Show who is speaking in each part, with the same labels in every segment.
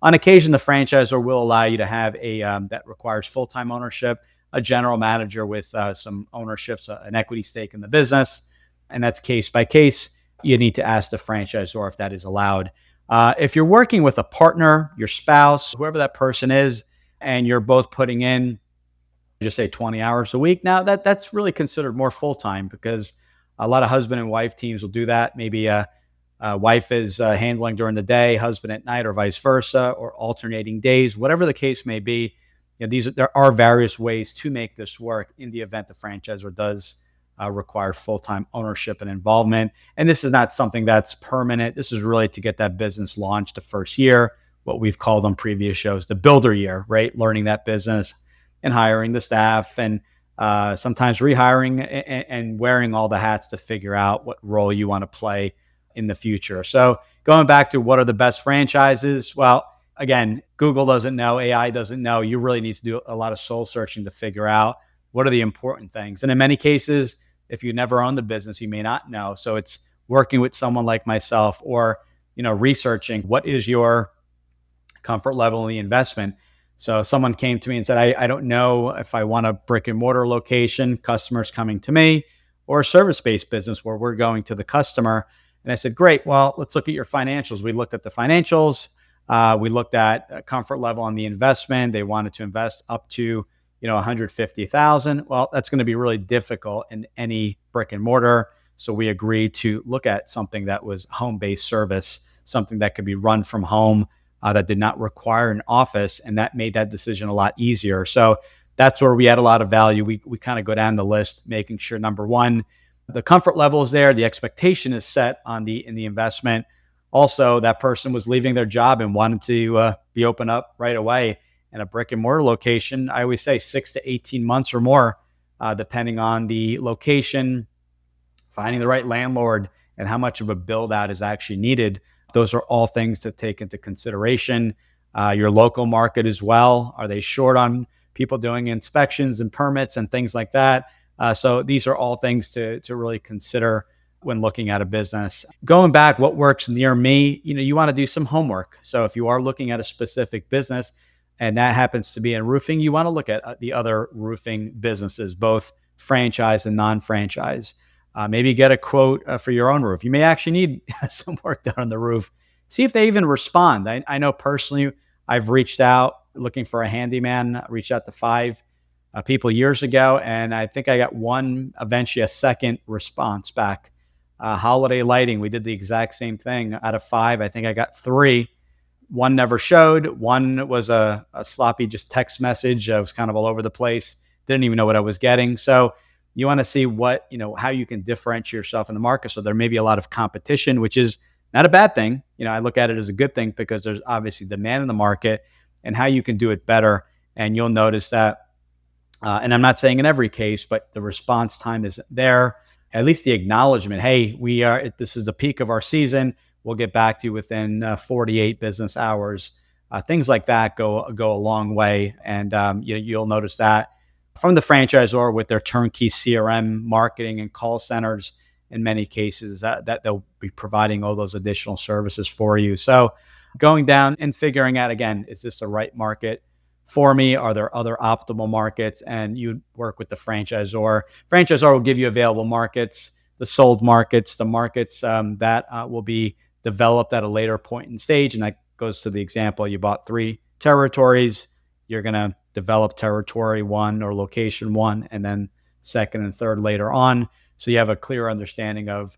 Speaker 1: On occasion, the franchisor will allow you to have a that requires full-time ownership, a general manager with some ownerships, an equity stake in the business, and that's case by case. You need to ask the franchisor if that is allowed. If you're working with a partner, your spouse, whoever that person is, and you're both putting in, just say 20 hours a week, now that's really considered more full-time, because a lot of husband and wife teams will do that. Maybe wife is handling during the day, husband at night, or vice versa, or alternating days, whatever the case may be. There are various ways to make this work in the event the franchisor does require full-time ownership and involvement. And this is not something that's permanent. This is really to get that business launched the first year, what we've called on previous shows, the builder year, right? Learning that business and hiring the staff, and sometimes rehiring and wearing all the hats to figure out what role you want to play in the future. So going back to what are the best franchises? Well, again, Google doesn't know, AI doesn't know. You really need to do a lot of soul searching to figure out what are the important things. And in many cases, if you never own the business, you may not know. So it's working with someone like myself, or, researching what is your comfort level in the investment. So someone came to me and said, I don't know if I want a brick and mortar location, customers coming to me, or a service-based business where we're going to the customer. And I said, great, well, let's look at your financials. We looked at the financials. We looked at comfort level on the investment. They wanted to invest up to, 150,000. Well, that's going to be really difficult in any brick and mortar. So we agreed to look at something that was home-based service, something that could be run from home, that did not require an office. And that made that decision a lot easier. So that's where we add a lot of value. We kind of go down the list, making sure, number one, the comfort level is there, the expectation is set in the investment. Also, that person was leaving their job and wanted to be open up right away. And a brick and mortar location, I always say 6 to 18 months or more, depending on the location, finding the right landlord, and how much of a build out is actually needed. Those are all things to take into consideration. Your local market as well. Are they short on people doing inspections and permits and things like that? So these are all things to really consider when looking at a business. Going back, what works near me, you want to do some homework. So if you are looking at a specific business and that happens to be in roofing, you want to look at the other roofing businesses, both franchise and non-franchise. Maybe get a quote for your own roof. You may actually need some work done on the roof. See if they even respond. I know personally, I've reached out looking for a handyman, reached out to 5 people years ago, and I think I got one, eventually a second response back. Holiday lighting, we did the exact same thing. Out of 5, I think I got 3. One never showed. One was a sloppy just text message. I was kind of all over the place. Didn't even know what I was getting. So you want to see how you can differentiate yourself in the market. So there may be a lot of competition, which is not a bad thing. I look at it as a good thing because there's obviously demand in the market, and how you can do it better. And you'll notice that, and I'm not saying in every case, but the response time is there. At least the acknowledgement, hey, this is the peak of our season. We'll get back to you within 48 business hours. Things like that go a long way. And you'll notice that from the franchisor with their turnkey CRM marketing and call centers, in many cases, that they'll be providing all those additional services for you. So going down and figuring out, again, is this the right market for me? Are there other optimal markets? And you work with the franchisor. Franchisor will give you available markets, the sold markets, the markets that will be developed at a later point in stage. And that goes to the example, you bought 3 territories. You're going to develop territory 1 or location 1, and then 2nd and 3rd later on. So you have a clear understanding of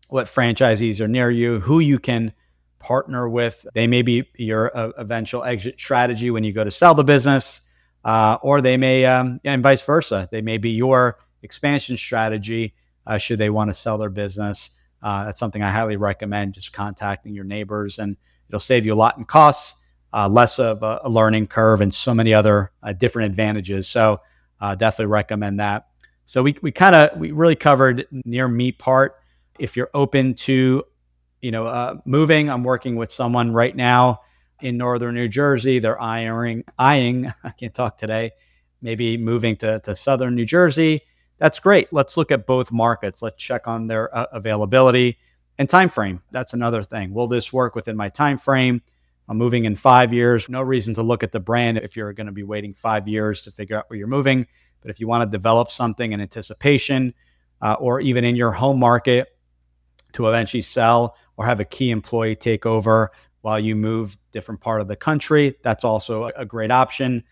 Speaker 1: what franchisees are near you, who you can partner with. They may be your eventual exit strategy when you go to sell the business, or they may, and vice versa. They may be your expansion strategy should they want to sell their business. That's something I highly recommend, just contacting your neighbors, and it'll save you a lot in costs, less of a learning curve, and so many other different advantages. So definitely recommend that. So we really covered near me part. If you're open to, moving, I'm working with someone right now in northern New Jersey. They're eyeing, I can't talk today, maybe moving to southern New Jersey. That's great. Let's look at both markets. Let's check on their availability and time frame. That's another thing. Will this work within my time frame? If I'm moving in 5 years. No reason to look at the brand if you're going to be waiting 5 years to figure out where you're moving. But if you want to develop something in anticipation, or even in your home market to eventually sell or have a key employee take over while you move different part of the country, that's also a great option.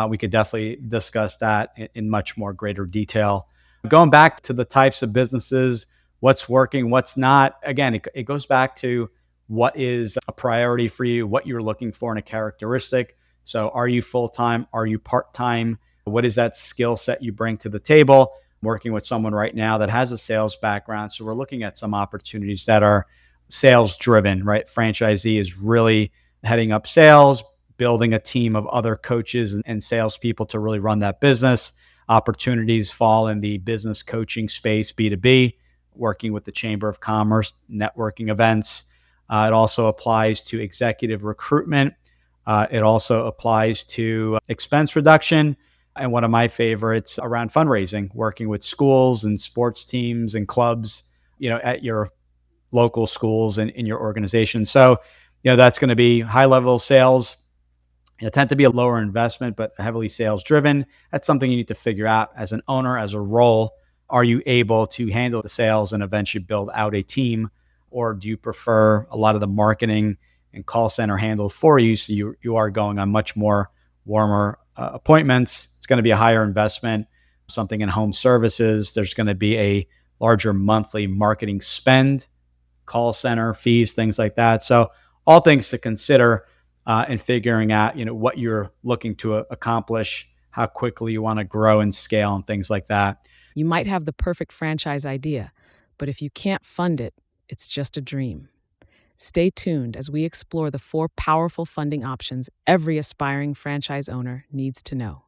Speaker 1: We could definitely discuss that in much more greater detail. Going back to the types of businesses, what's working, what's not. Again, it goes back to what is a priority for you, what you're looking for in a characteristic. So, are you full time? Are you part time? What is that skill set you bring to the table? Working with someone right now that has a sales background. So, we're looking at some opportunities that are sales driven, right? Franchisee is really heading up sales, building a team of other coaches and salespeople to really run that business. Opportunities fall in the business coaching space, B2B, working with the Chamber of Commerce, networking events. It also applies to executive recruitment. It also applies to expense reduction. And one of my favorites around fundraising, working with schools and sports teams and clubs, at your local schools and in your organization. So, that's going to be high level sales. Tend to be a lower investment, but heavily sales driven. That's something you need to figure out as an owner, as a role. Are you able to handle the sales and eventually build out a team? Or do you prefer a lot of the marketing and call center handled for you? So you are going on much more warmer appointments. It's going to be a higher investment. Something in home services, there's going to be a larger monthly marketing spend, call center fees, things like that. So all things to consider in figuring out, what you're looking to accomplish, how quickly you want to grow and scale and things like that.
Speaker 2: You might have the perfect franchise idea, but if you can't fund it, it's just a dream. Stay tuned as we explore the 4 powerful funding options every aspiring franchise owner needs to know.